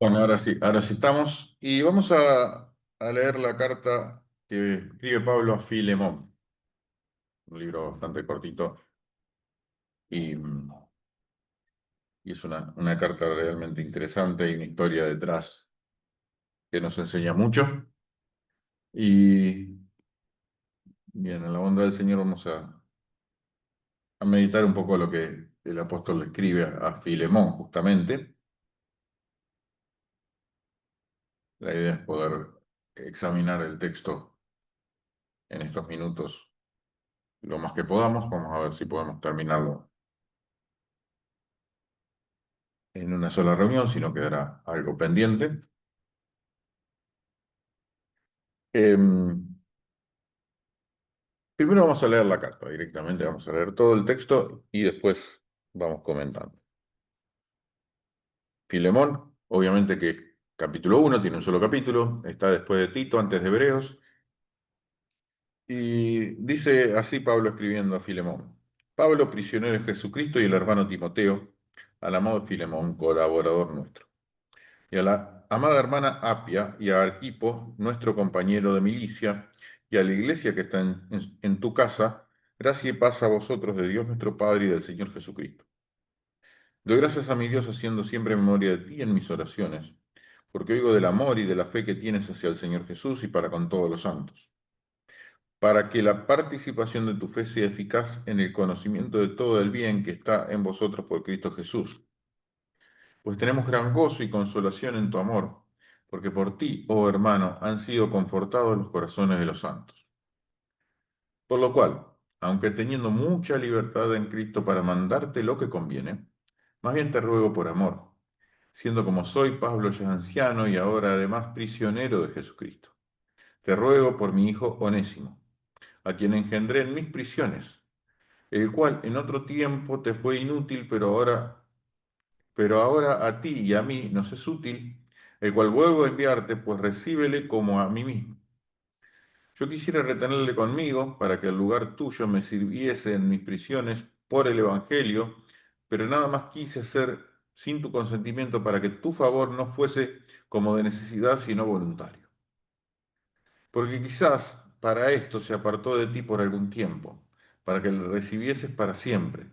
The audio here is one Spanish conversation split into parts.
Bueno, ahora sí estamos y vamos a leer la carta que escribe Pablo a Filemón, un libro bastante cortito y es una carta realmente interesante y una historia detrás que nos enseña mucho. Y bien, en la bondad del Señor vamos a meditar un poco lo que el apóstol le escribe a Filemón, justamente. La idea es poder examinar el texto en estos minutos lo más que podamos. Vamos a ver si podemos terminarlo en una sola reunión, si no quedará algo pendiente. Em, Primero vamos a leer la carta directamente, vamos a leer todo el texto y después vamos comentando. Filemón, obviamente que capítulo 1 tiene un solo capítulo, está después de Tito, antes de Hebreos, y dice así Pablo escribiendo a Filemón. Pablo, prisionero de Jesucristo, y el hermano Timoteo, al amado Filemón, colaborador nuestro. Y a la amada hermana Apia y a Arquipo, nuestro compañero de milicia, y a la iglesia que está en tu casa, gracia y paz a vosotros de Dios nuestro Padre y del Señor Jesucristo. Doy gracias a mi Dios haciendo siempre memoria de ti en mis oraciones, porque oigo del amor y de la fe que tienes hacia el Señor Jesús y para con todos los santos, para que la participación de tu fe sea eficaz en el conocimiento de todo el bien que está en vosotros por Cristo Jesús, pues tenemos gran gozo y consolación en tu amor, porque por ti, oh hermano, han sido confortados los corazones de los santos. Por lo cual, aunque teniendo mucha libertad en Cristo para mandarte lo que conviene, más bien te ruego por amor, siendo como soy Pablo ya anciano y ahora además prisionero de Jesucristo. Te ruego por mi hijo Onésimo, a quien engendré en mis prisiones, el cual en otro tiempo te fue inútil, pero ahora a ti y a mí nos es útil, el cual vuelvo a enviarte, pues recíbele como a mí mismo. Yo quisiera retenerle conmigo para que el lugar tuyo me sirviese en mis prisiones por el Evangelio, pero nada más quise hacer sin tu consentimiento para que tu favor no fuese como de necesidad, sino voluntario. Porque quizás para esto se apartó de ti por algún tiempo, para que le recibieses para siempre,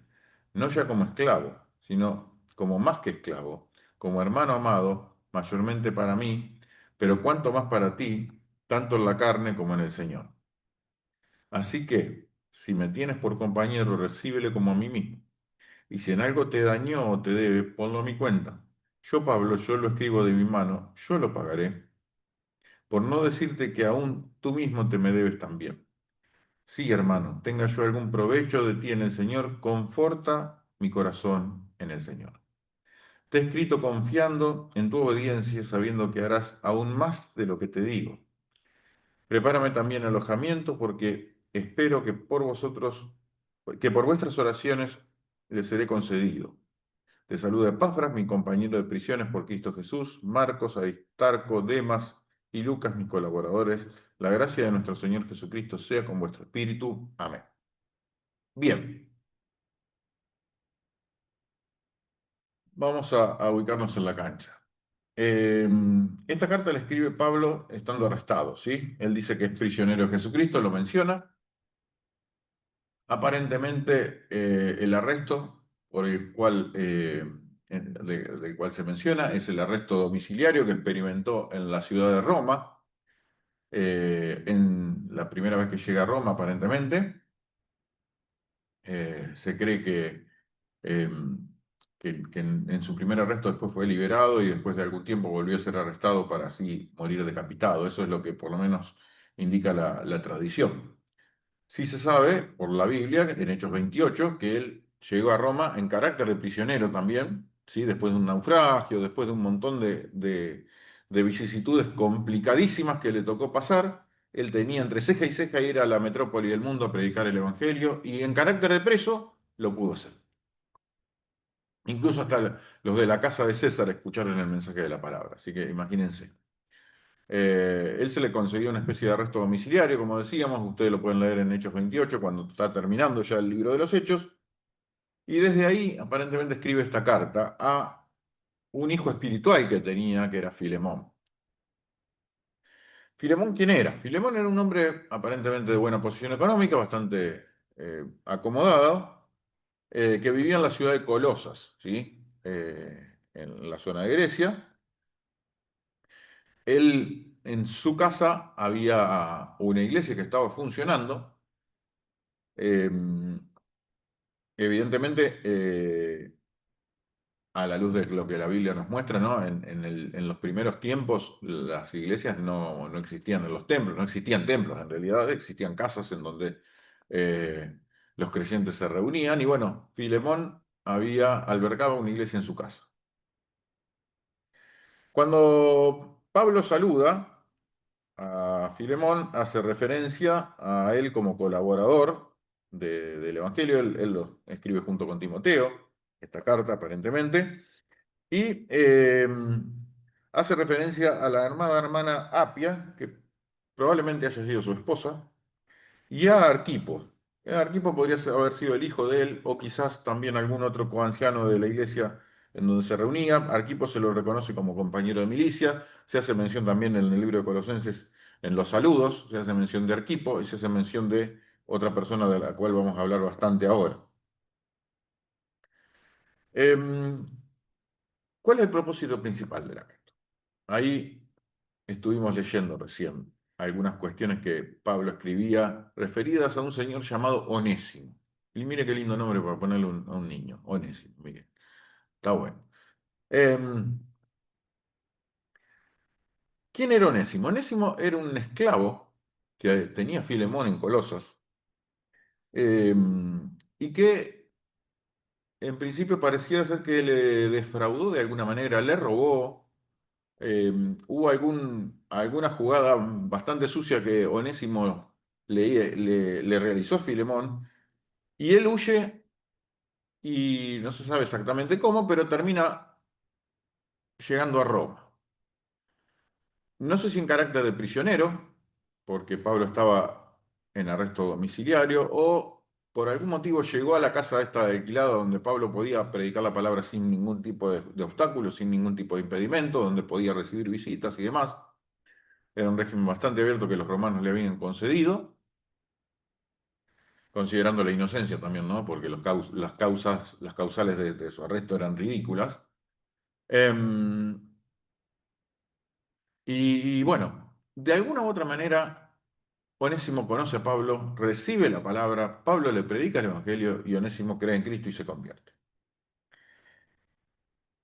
no ya como esclavo, sino como más que esclavo, como hermano amado, mayormente para mí, pero cuanto más para ti, tanto en la carne como en el Señor. Así que, si me tienes por compañero, recíbele como a mí mismo. Y si en algo te dañó o te debe, ponlo a mi cuenta. Yo, Pablo, yo lo escribo de mi mano, yo lo pagaré, por no decirte que aún tú mismo te me debes también. Sí, hermano, tenga yo algún provecho de ti en el Señor, conforta mi corazón en el Señor. Te he escrito confiando en tu obediencia, sabiendo que harás aún más de lo que te digo. Prepárame también alojamiento, porque espero que por vuestras oraciones les seré concedido. Te saluda Epafras, mi compañero de prisiones por Cristo Jesús, Marcos, Aristarco, Demas y Lucas, mis colaboradores. La gracia de nuestro Señor Jesucristo sea con vuestro espíritu. Amén. Bien, vamos a ubicarnos en la cancha. Eh, Esta carta la escribe Pablo estando arrestado, ¿sí? Él dice que es prisionero de Jesucristo, lo menciona. Aparentemente, el arresto por el cual, del cual se menciona es el arresto domiciliario que experimentó en la ciudad de Roma, en la primera vez que llega a Roma, aparentemente. Se cree eh, que en su primer arresto después fue liberado y después de algún tiempo volvió a ser arrestado para así morir decapitado. Eso es lo que por lo menos indica la tradición. Sí se sabe por la Biblia, en Hechos 28, que él llegó a Roma en carácter de prisionero también, ¿sí? Después de un naufragio, después de un montón de vicisitudes complicadísimas que le tocó pasar. Él tenía entre ceja y ceja ir a la metrópoli del mundo a predicar el Evangelio y en carácter de preso lo pudo hacer. Incluso hasta los de la casa de César escucharon el mensaje de la palabra, así que imagínense. Él se le concedió una especie de arresto domiciliario, como decíamos, ustedes lo pueden leer en Hechos 28, cuando está terminando ya el libro de los Hechos, y desde ahí aparentemente escribe esta carta a un hijo espiritual que tenía, que era Filemón. ¿Filemón quién era? Filemón era un hombre aparentemente de buena posición económica, bastante acomodado, que vivía en la ciudad de Colosas, ¿sí? En la zona de Grecia. Él, en su casa había una iglesia que estaba funcionando. eh, Evidentemente, a la luz de lo que la Biblia nos muestra, ¿no? En los primeros tiempos las iglesias no existían en los templos, no existían templos, en realidad existían casas en donde los creyentes se reunían y bueno, Filemón había albergado una iglesia en su casa. Cuando Pablo saluda a Filemón, hace referencia a él como colaborador del Evangelio, él lo escribe junto con Timoteo, esta carta aparentemente. Y hace referencia a la armada hermana Apia, que probablemente haya sido su esposa, y a Arquipo. Arquipo podría haber sido el hijo de él, o quizás también algún otro coanciano de la iglesia en donde se reunía. Arquipo se lo reconoce como compañero de milicia. Se hace mención también en el libro de Colosenses, en los saludos, se hace mención de Arquipo y se hace mención de otra persona de la cual vamos a hablar bastante ahora. Em, ¿Cuál es el propósito principal de la carta? Ahí estuvimos leyendo recién algunas cuestiones que Pablo escribía referidas a un señor llamado Onésimo. Y mire qué lindo nombre para ponerle a un niño, Onésimo, mire, está bueno. Em, ¿Quién era Onésimo? Onésimo era un esclavo que tenía Filemón en Colosas y que en principio parecía ser que le defraudó de alguna manera, le robó. Hubo alguna jugada bastante sucia que Onésimo le realizó a Filemón y él huye y no se sabe exactamente cómo, pero termina llegando a Roma. No sé si en carácter de prisionero, porque Pablo estaba en arresto domiciliario, o por algún motivo llegó a la casa esta de alquilada donde Pablo podía predicar la palabra sin ningún tipo de obstáculo, sin ningún tipo de impedimento, donde podía recibir visitas y demás. Era un régimen bastante abierto que los romanos le habían concedido, considerando la inocencia también, ¿no? Porque las causales de su arresto eran ridículas. Em, y bueno, de alguna u otra manera, Onésimo conoce a Pablo, recibe la palabra, Pablo le predica el Evangelio y Onésimo cree en Cristo y se convierte.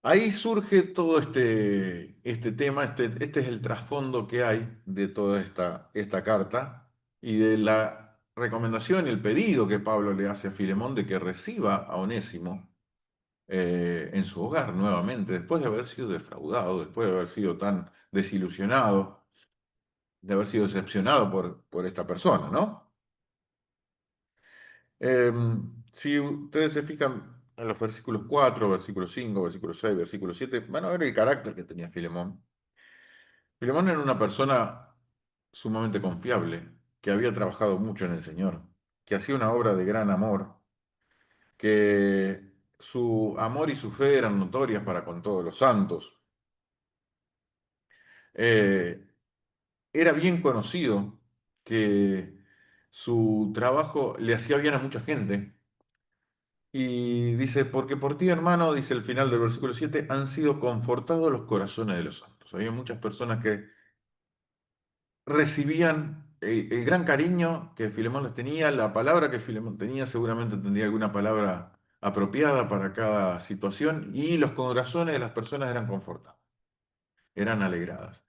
Ahí surge todo este tema, este es el trasfondo que hay de toda esta carta y de la recomendación y el pedido que Pablo le hace a Filemón de que reciba a Onésimo en su hogar nuevamente, después de haber sido defraudado, después de haber sido tan desilusionado, de haber sido decepcionado por esta persona, ¿no? Si ustedes se fijan en los versículos 4, versículo 5, versículo 6, versículo 7, van a ver el carácter que tenía Filemón. Filemón era una persona sumamente confiable, que había trabajado mucho en el Señor, que hacía una obra de gran amor, que su amor y su fe eran notorias para con todos los santos. Eh, Era bien conocido que su trabajo le hacía bien a mucha gente. Y dice, porque por ti, hermano, dice el final del versículo 7, han sido confortados los corazones de los santos. Había muchas personas que recibían el gran cariño que Filemón les tenía, la palabra que Filemón tenía, seguramente tendría alguna palabra apropiada para cada situación, y los corazones de las personas eran confortados, eran alegradas.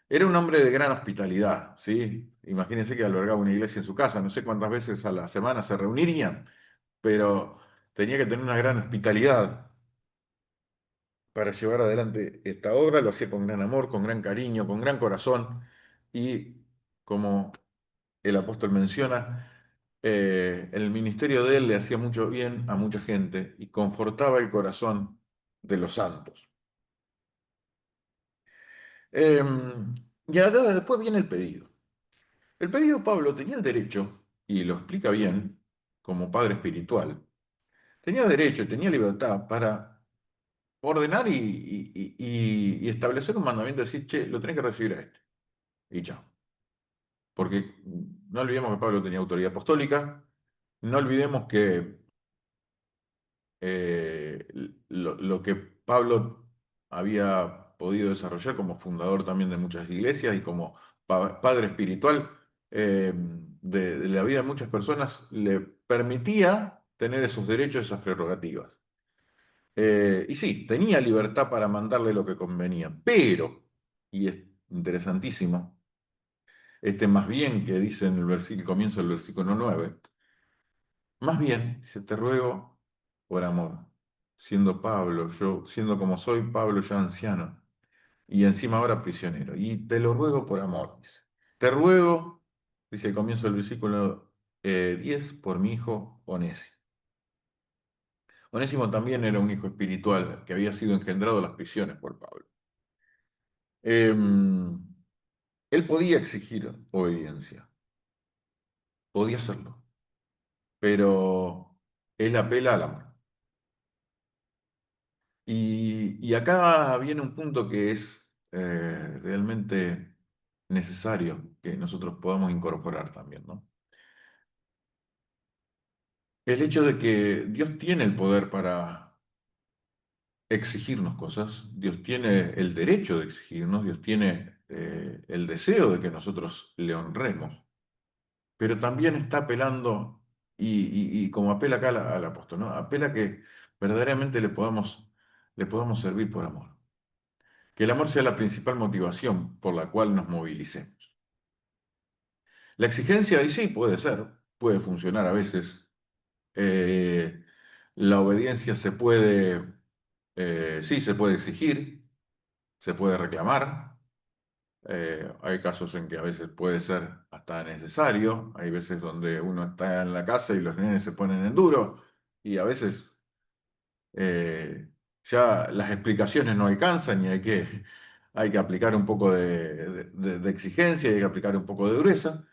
Era un hombre de gran hospitalidad, ¿sí? Imagínense que albergaba una iglesia en su casa, no sé cuántas veces a la semana se reunirían, pero tenía que tener una gran hospitalidad para llevar adelante esta obra, lo hacía con gran amor, con gran cariño, con gran corazón, y como el apóstol menciona, el ministerio de él le hacía mucho bien a mucha gente y confortaba el corazón de los santos. Y ahora después viene el pedido. El pedido Pablo tenía el derecho, y lo explica bien, como padre espiritual, tenía derecho y tenía libertad para ordenar y establecer un mandamiento, decir, che, lo tenés que recibir a este. Y chao. Porque no olvidemos que Pablo tenía autoridad apostólica, no olvidemos que lo que Pablo había podido desarrollar como fundador también de muchas iglesias y como padre espiritual de la vida de muchas personas, le permitía tener esos derechos, esas prerrogativas. Y sí, tenía libertad para mandarle lo que convenía, pero, y es interesantísimo, este más bien que dice en el comienzo del versículo 9. Más bien, dice, te ruego por amor, siendo Pablo, yo, siendo como soy Pablo ya anciano, y encima ahora prisionero, y te lo ruego por amor, dice. Te ruego, dice el comienzo del versículo 10, por mi hijo Onésimo. Onésimo también era un hijo espiritual que había sido engendrado en las prisiones por Pablo. Él podía exigir obediencia, podía hacerlo, pero él apela al amor. Y acá viene un punto que es realmente necesario que nosotros podamos incorporar también, ¿no? El hecho de que Dios tiene el poder para exigirnos cosas, Dios tiene el derecho de exigirnos, Dios tiene el deseo de que nosotros le honremos, pero también está apelando, y como apela acá al apóstol, ¿no? Apela que verdaderamente le podamos servir por amor. Que el amor sea la principal motivación por la cual nos movilicemos. La exigencia, y sí, puede ser, puede funcionar a veces. Eh, la obediencia sí, se puede exigir, se puede reclamar. Hay casos en que a veces puede ser hasta necesario. Hay veces donde uno está en la casa y los nenes se ponen en duro y a veces eh, ya las explicaciones no alcanzan y hay que aplicar un poco de exigencia, hay que aplicar un poco de dureza,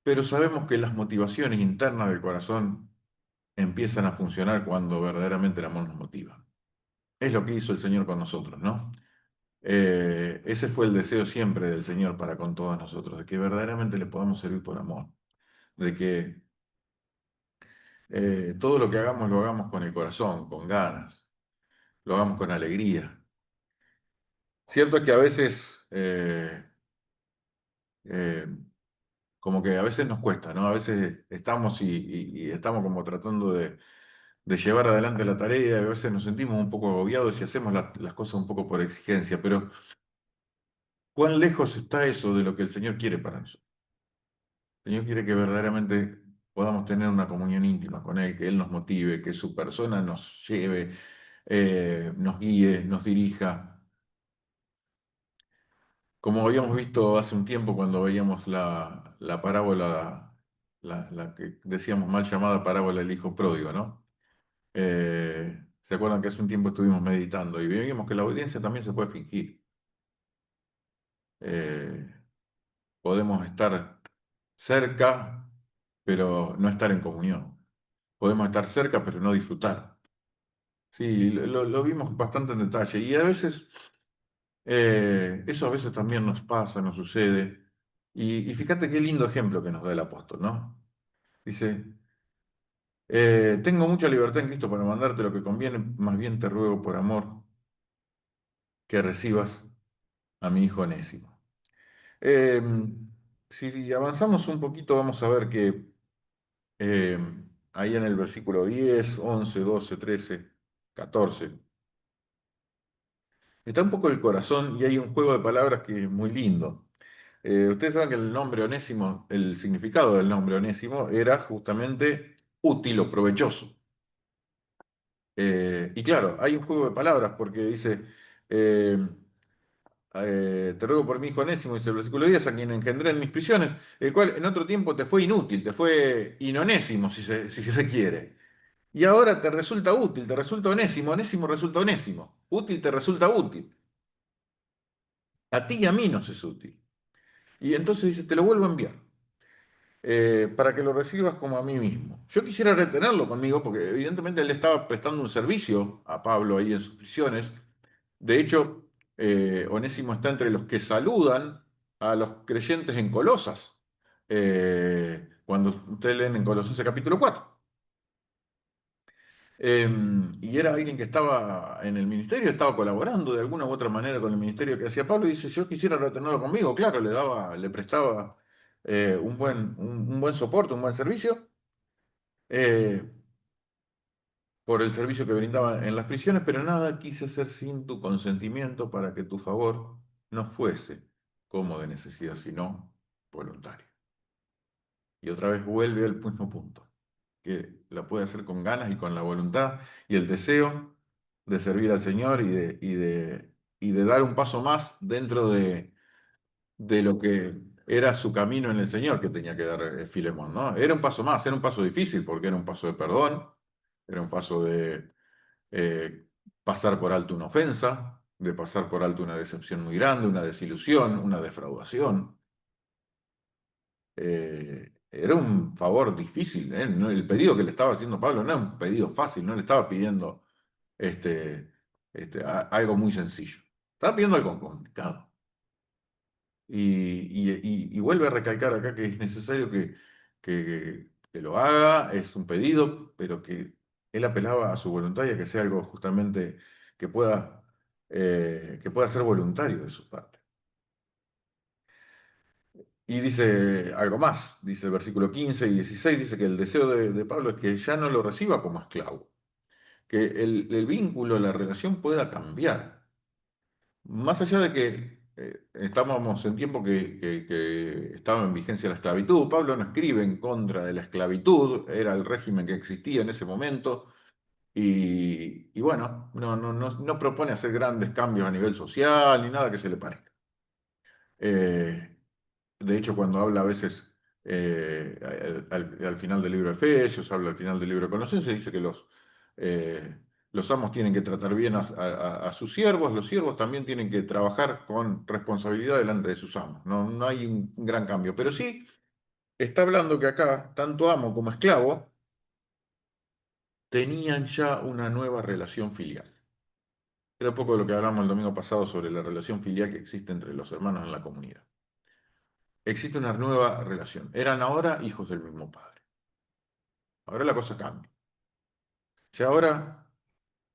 pero sabemos que las motivaciones internas del corazón empiezan a funcionar cuando verdaderamente el amor nos motiva. Es lo que hizo el Señor con nosotros, ¿no? Ese fue el deseo siempre del Señor para con todos nosotros, de que verdaderamente le podamos servir por amor, de que todo lo que hagamos lo hagamos con el corazón, con ganas, lo hagamos con alegría. Cierto es que a veces, eh, como que a veces nos cuesta, ¿no? A veces estamos y estamos como tratando de llevar adelante la tarea, y a veces nos sentimos un poco agobiados y hacemos las cosas un poco por exigencia, pero ¿cuán lejos está eso de lo que el Señor quiere para nosotros? El Señor quiere que verdaderamente podamos tener una comunión íntima con Él, que Él nos motive, que su persona nos lleve, nos guíe, nos dirija. Como habíamos visto hace un tiempo cuando veíamos la parábola, la que decíamos mal llamada parábola del hijo pródigo, ¿no? ¿Se acuerdan que hace un tiempo estuvimos meditando y vimos que la obediencia también se puede fingir? Eh, Podemos estar cerca, pero no estar en comunión. Podemos estar cerca, pero no disfrutar. Sí, lo vimos bastante en detalle. Y a veces, eso a veces también nos pasa, nos sucede. Y fíjate qué lindo ejemplo que nos da el apóstol, ¿no? Dice, tengo mucha libertad en Cristo para mandarte lo que conviene, más bien te ruego por amor que recibas a mi hijo Onésimo. Eh, si avanzamos un poquito, vamos a ver que eh, ahí en el versículo 10, 11, 12, 13, 14, está un poco el corazón y hay un juego de palabras que es muy lindo. Ustedes saben que el nombre Onésimo, el significado del nombre Onésimo era justamente útil o provechoso. Y claro, hay un juego de palabras porque dice, eh, te ruego por mi hijo Onésimo, dice el versículo 10, a quien engendré en mis prisiones, el cual en otro tiempo te fue inútil, te fue inonésimo, si se quiere. Y ahora te resulta útil, te resulta onésimo, onésimo resulta onésimo, útil te resulta útil. A ti y a mí nos es útil. Y entonces dice, te lo vuelvo a enviar. para que lo recibas como a mí mismo. Yo quisiera retenerlo conmigo porque evidentemente él estaba prestando un servicio a Pablo ahí en sus prisiones. De hecho, Onésimo está entre los que saludan a los creyentes en Colosas, cuando ustedes leen en Colosenses capítulo 4. Y era alguien que estaba en el ministerio, estaba colaborando de alguna u otra manera con el ministerio que hacía Pablo, y dice, yo quisiera retenerlo conmigo, claro, le prestaba un buen soporte, un buen servicio, eh, por el servicio que brindaba en las prisiones, pero nada quise hacer sin tu consentimiento para que tu favor no fuese como de necesidad, sino voluntario. Y otra vez vuelve al mismo punto, que la puede hacer con ganas y con la voluntad y el deseo de servir al Señor y de dar un paso más dentro de lo que era su camino en el Señor que tenía que dar Filemón, ¿no? Era un paso más, era un paso difícil porque era un paso de perdón, era un paso de pasar por alto una ofensa, de pasar por alto una decepción muy grande, una desilusión, una defraudación. Era un favor difícil, ¿eh? El pedido que le estaba haciendo Pablo no era un pedido fácil, no le estaba pidiendo este, algo muy sencillo. Estaba pidiendo algo complicado. Y vuelve a recalcar acá que es necesario que lo haga, es un pedido, pero que él apelaba a su voluntad y a que sea algo justamente que pueda ser voluntario de su parte. Y dice algo más, dice el versículo 15 y 16, dice que el deseo de Pablo es que ya no lo reciba como esclavo, que el vínculo, la relación pueda cambiar. Más allá de que estábamos en tiempo que estaba en vigencia la esclavitud, Pablo no escribe en contra de la esclavitud, era el régimen que existía en ese momento, y bueno, no propone hacer grandes cambios a nivel social ni nada que se le parezca. Eh, de hecho, cuando habla a veces al final del libro de Efesios, habla al final del libro de Colosenses, dice que los amos tienen que tratar bien a sus siervos, los siervos también tienen que trabajar con responsabilidad delante de sus amos. No hay un gran cambio, pero sí está hablando que acá, tanto amo como esclavo, tenían ya una nueva relación filial. Era un poco de lo que hablamos el domingo pasado sobre la relación filial que existe entre los hermanos en la comunidad. Existe una nueva relación. Eran ahora hijos del mismo padre. Ahora la cosa cambia. Ya ahora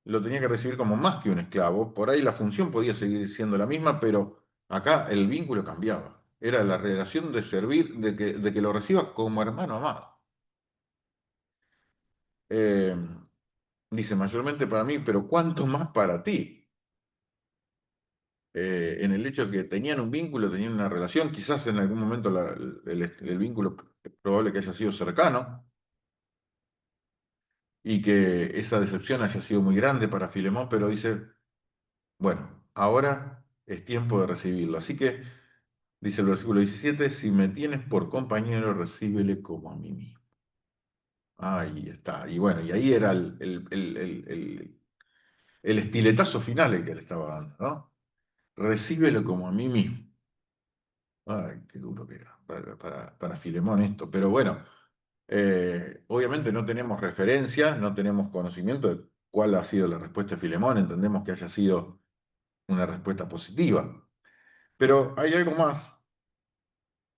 lo tenía que recibir como más que un esclavo. Por ahí la función podía seguir siendo la misma, pero acá el vínculo cambiaba. Era la relación de servir, de que lo reciba como hermano amado. Eh, dice mayormente para mí, pero ¿cuánto más para ti? En el hecho de que tenían un vínculo, tenían una relación, quizás en algún momento el vínculo es probable que haya sido cercano, y que esa decepción haya sido muy grande para Filemón, pero dice, bueno, ahora es tiempo de recibirlo. Así que, dice el versículo 17, si me tienes por compañero, recíbele como a mí mismo. Ahí está. Y bueno, y ahí era el estiletazo final el que le estaba dando, ¿no? Recíbelo como a mí mismo. Ay, qué duro que era para Filemón esto. Pero bueno, obviamente no tenemos referencia, no tenemos conocimiento de cuál ha sido la respuesta de Filemón. Entendemos que haya sido una respuesta positiva. Pero hay algo más,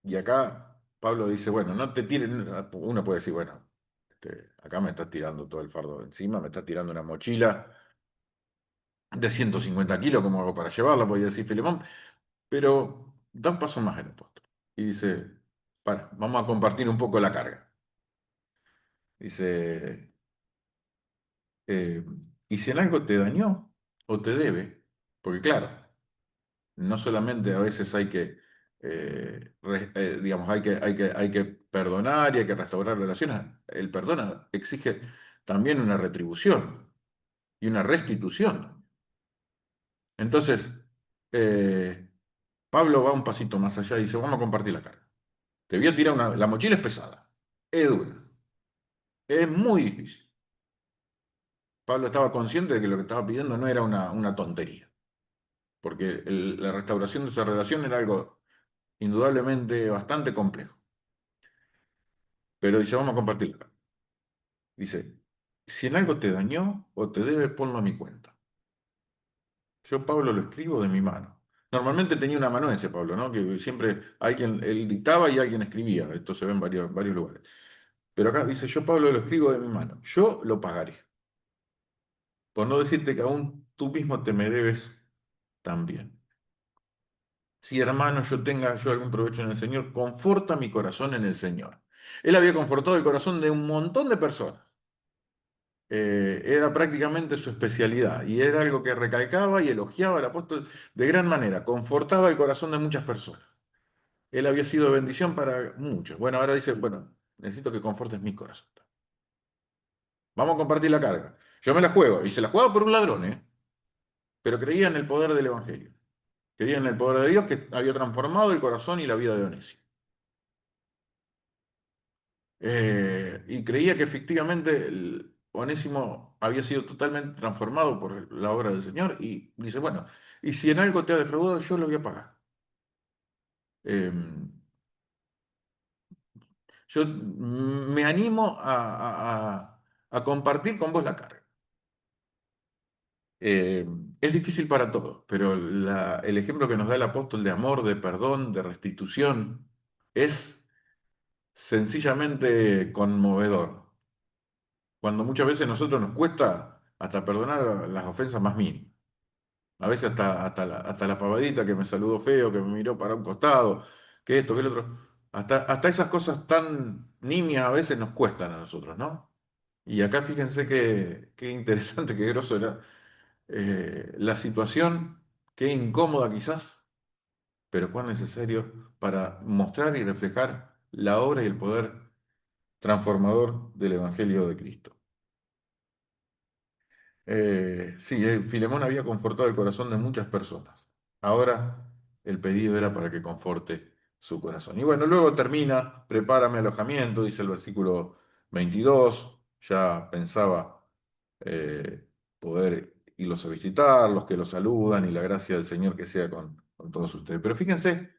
y acá Pablo dice, bueno, no te tiren, uno puede decir, bueno, acá me estás tirando todo el fardo de encima, me estás tirando una mochila de 150 kilos, ¿cómo hago para llevarla? Podría decir Filemón, pero da un paso más el apóstol. Y dice, vamos a compartir un poco la carga. Dice, eh, y si en algo te dañó o te debe, porque claro, no solamente a veces hay que, digamos, hay que perdonar y hay que restaurar relaciones. El perdón exige también una retribución y una restitución. Entonces, eh, Pablo va un pasito más allá y dice, vamos a compartir la carga. Te voy a tirar la mochila es pesada, es dura, es muy difícil. Pablo estaba consciente de que lo que estaba pidiendo no era una tontería, porque la restauración de esa relación era algo indudablemente bastante complejo. Pero dice, vamos a compartirla. Dice, si en algo te dañó o te debe, ponlo a mi cuenta. Yo, Pablo, lo escribo de mi mano. Normalmente tenía una mano ese Pablo, ¿no? Que siempre alguien, él dictaba y alguien escribía. Esto se ve en varios lugares. Pero acá dice, yo, Pablo, lo escribo de mi mano. Yo lo pagaré. Por no decirte que aún tú mismo te me debes también. Si, hermano, yo algún provecho en el Señor, conforta mi corazón en el Señor. Él había confortado el corazón de un montón de personas. Era prácticamente su especialidad y era algo que recalcaba y elogiaba al apóstol de gran manera. Confortaba el corazón de muchas personas. Él había sido bendición para muchos. Bueno, ahora dice, bueno, necesito que confortes mi corazón. Vamos a compartir la carga. Yo me la juego y se la jugaba por un ladrón, ¿eh? Pero creía en el poder del Evangelio. Creía en el poder de Dios que había transformado el corazón y la vida de Onésimo. Y creía que efectivamente Onésimo había sido totalmente transformado por la obra del Señor y dice, bueno, y si en algo te ha defraudado, yo lo voy a pagar. Eh, yo me animo a compartir con vos la carga. Eh, es difícil para todos, pero el ejemplo que nos da el apóstol de amor, de perdón, de restitución, es sencillamente conmovedor. Cuando muchas veces a nosotros nos cuesta hasta perdonar las ofensas más mínimas. A veces hasta la pavadita que me saludó feo, que me miró para un costado, que esto, que el otro. Hasta esas cosas tan nimias a veces nos cuestan a nosotros, ¿no? Y acá fíjense qué interesante, qué groso era la situación, qué incómoda quizás, pero cuán necesario para mostrar y reflejar la obra y el poder transformador del Evangelio de Cristo. Sí, Filemón había confortado el corazón de muchas personas. Ahora el pedido era para que conforte su corazón. Y bueno, luego termina, prepárame alojamiento, dice el versículo 22. Ya pensaba poder irlos a visitar, los que los saludan y la gracia del Señor que sea con todos ustedes. Pero fíjense,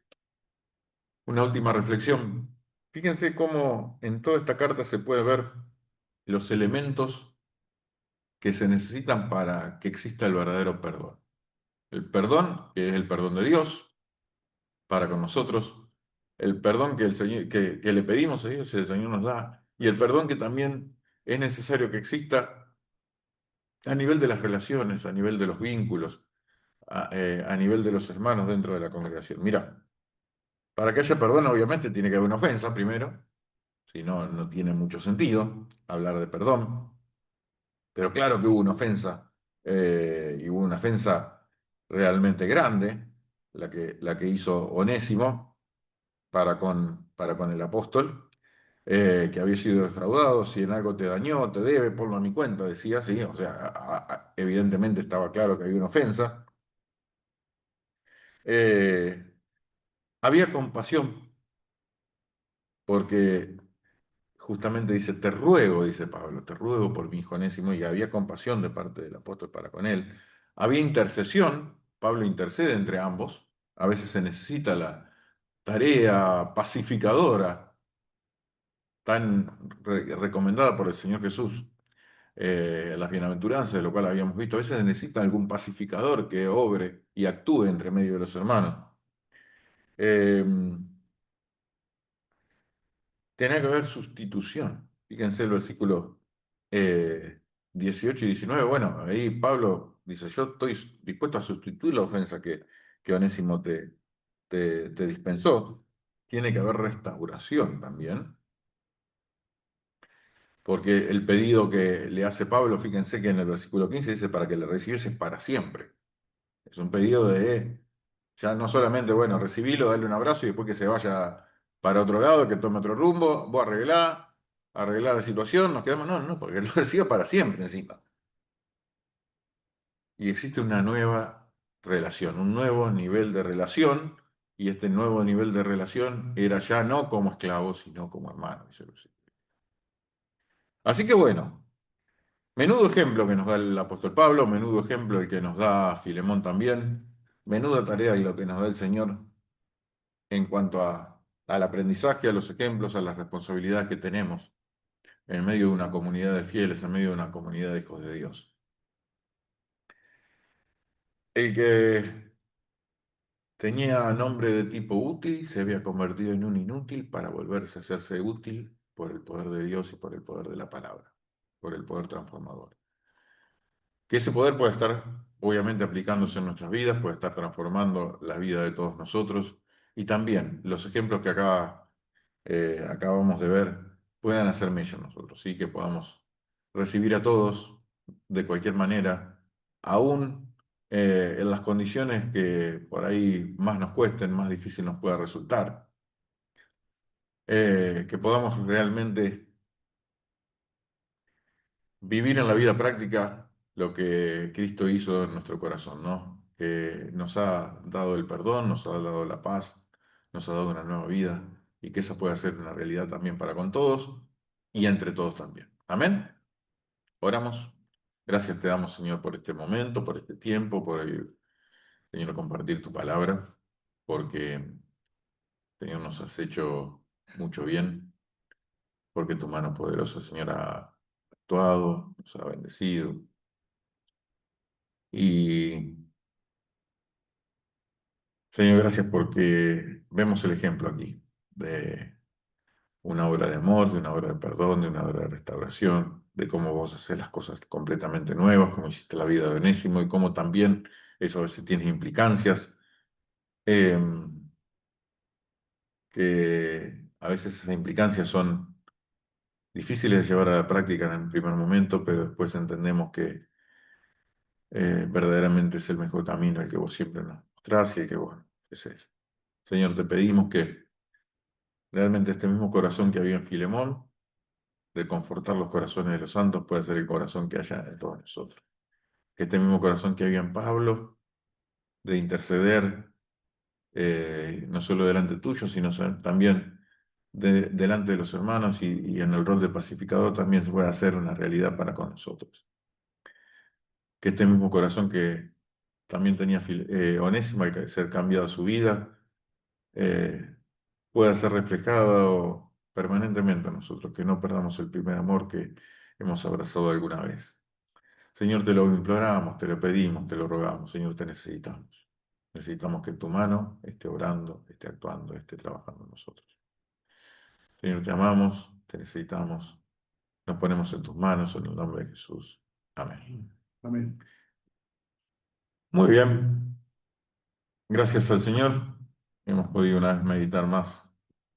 una última reflexión. Fíjense cómo en toda esta carta se puede ver los elementos que se necesitan para que exista el verdadero perdón. El perdón, que es el perdón de Dios para con nosotros, el perdón que, el Señor, que le pedimos a Dios y el Señor nos da, y el perdón que también es necesario que exista a nivel de las relaciones, a nivel de los vínculos, a nivel de los hermanos dentro de la congregación. Mira, para que haya perdón, obviamente tiene que haber una ofensa primero, si no, no tiene mucho sentido hablar de perdón. Pero claro que hubo una ofensa, y hubo una ofensa realmente grande, la que hizo Onésimo para con el apóstol, que había sido defraudado, si en algo te dañó, te debe, ponlo a mi cuenta, decía así, o sea, evidentemente estaba claro que había una ofensa. Eh, Había compasión, porque justamente dice, te ruego, dice Pablo, te ruego por mi hijo Onésimo, y había compasión de parte del apóstol para con él. Había intercesión, Pablo intercede entre ambos, a veces se necesita la tarea pacificadora tan recomendada por el Señor Jesús, las bienaventuranzas, de lo cual habíamos visto, a veces se necesita algún pacificador que obre y actúe entre medio de los hermanos. Eh, Tenía que haber sustitución. Fíjense el versículo 18 y 19. Bueno, ahí Pablo dice, yo estoy dispuesto a sustituir la ofensa que Onésimo te dispensó. Tiene que haber restauración también, porque el pedido que le hace Pablo, fíjense que en el versículo 15 dice, para que le recibiese para siempre. Es un pedido de, ya no solamente, bueno, recibirlo, darle un abrazo y después que se vaya para otro lado, que tome otro rumbo, voy a arreglar la situación, nos quedamos, no, no, porque lo reciba para siempre encima. Y existe una nueva relación, un nuevo nivel de relación, y este nuevo nivel de relación era ya no como esclavo, sino como hermano, dice el versículo. Así que bueno, menudo ejemplo que nos da el apóstol Pablo, menudo ejemplo el que nos da Filemón también, menuda tarea y lo que nos da el Señor en cuanto a al aprendizaje, a los ejemplos, a las responsabilidades que tenemos en medio de una comunidad de fieles, en medio de una comunidad de hijos de Dios. El que tenía nombre de tipo útil se había convertido en un inútil para volverse a hacerse útil por el poder de Dios y por el poder de la palabra, por el poder transformador. Que ese poder puede estar, obviamente, aplicándose en nuestras vidas, puede estar transformando la vida de todos nosotros y también los ejemplos que acabamos de ver puedan hacer mella en nosotros, ¿sí? Que podamos recibir a todos de cualquier manera, aún en las condiciones que por ahí más nos cuesten, más difícil nos pueda resultar, que podamos realmente vivir en la vida práctica lo que Cristo hizo en nuestro corazón, ¿no? Que nos ha dado el perdón, nos ha dado la paz, nos ha dado una nueva vida y que esa pueda ser una realidad también para con todos y entre todos también. Amén. Oramos. Gracias te damos, Señor, por este momento, por este tiempo, por el, Señor, compartir tu palabra, porque, Señor, nos has hecho mucho bien, porque tu mano poderosa, Señor, ha actuado, nos ha bendecido. Y Señor, gracias porque vemos el ejemplo aquí de una obra de amor, de una obra de perdón, de una obra de restauración, de cómo vos haces las cosas completamente nuevas, cómo hiciste la vida de Onésimo y cómo también eso a veces tiene implicancias, eh, que a veces esas implicancias son difíciles de llevar a la práctica en el primer momento, pero después entendemos que verdaderamente es el mejor camino, el que vos siempre nos mostrás y el que, bueno, es ese. Señor, te pedimos que realmente este mismo corazón que había en Filemón, de confortar los corazones de los santos, puede ser el corazón que haya en todos nosotros. Que este mismo corazón que había en Pablo, de interceder, no solo delante tuyo, sino también delante de los hermanos y en el rol de pacificador también se puede hacer una realidad para con nosotros. Que este mismo corazón que también tenía Onésimo al ser cambiado su vida, eh, pueda ser reflejado permanentemente a nosotros, que no perdamos el primer amor que hemos abrazado alguna vez. Señor, te lo imploramos, te lo pedimos, te lo rogamos, Señor, te necesitamos. Necesitamos que tu mano esté orando, esté actuando, esté trabajando en nosotros. Señor, te amamos, te necesitamos. Nos ponemos en tus manos en el nombre de Jesús. Amén. Amén. Muy bien. Gracias al Señor. Hemos podido una vez meditar más